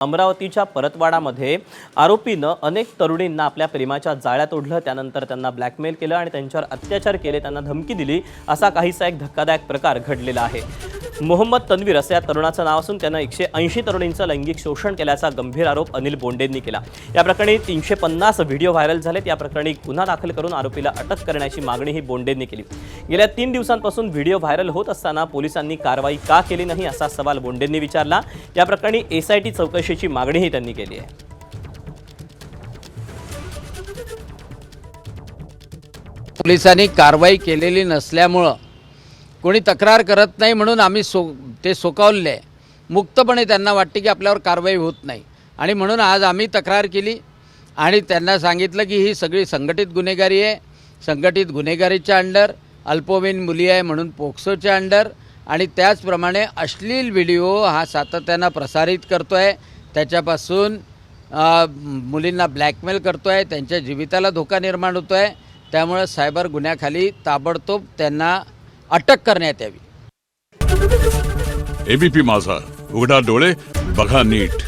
अमरावतीच्या परतवाडामध्ये आरोपीनं अनेक तरुणींना आपल्या प्रेमाच्या जाळ्यात ओढलं, त्यानंतर त्यांना ब्लॅकमेल केलं आणि त्यांच्यावर अत्याचार केले, त्यांना धमकी दिली असा काहीसा एक धक्कादायक प्रकार घडलेला आहे। मोहम्मद तन्वीर असं या तरुणाचं नाव असून त्यानं 180 तरुणींचं लैंगिक शोषण केल्याचा गंभीर आरोप अनिल बोंडेंनी केला। या प्रकरणी 350 व्हिडिओ व्हायरल झालेत। या प्रकरणी गुन्हा दाखल करून आरोपीला अटक करण्याची मागणीही बोंडेंनी केली। गेल्या 3 दिवसांपासून व्हिडिओ व्हायरल होत असताना पोलिसांनी कारवाई का केली नाही असा सवाल बोंडेंनी विचारला। या प्रकरणी एसआयटी चौकशीची मागणीही त्यांनी केली आहे। पोलिसांनी कारवाई केलेली नसल्यामुळे कोणी तक्रार करत नाही म्हणून आम्ही ते सोकावले। मुक्तपणे त्यांना वाटते की आपल्यावर कारवाई होत नाही आणि म्हणून आज आम्ही तक्रार केली आणि त्यांना सांगितलं की ही सगळी संघटित गुन्हेगारी आहे। संघटित गुन्हेगारीच्या अंडर अल्पवयीन मुली आहे म्हणून पोक्सोच्या अंडर आणि त्याचप्रमाणे अश्लील व्हिडिओ हा सातत्यानं प्रसारित करतोय, त्याच्यापासून मुलींना ब्लॅकमेल करतोय, त्यांच्या जीविताला धोका निर्माण होतोय। त्यामुळे सायबर गुन्ह्याखाली ताबडतोब त्यांना अटक करण्यात यावी। एबीपी माझा, उघडा डोळे बघा नीट।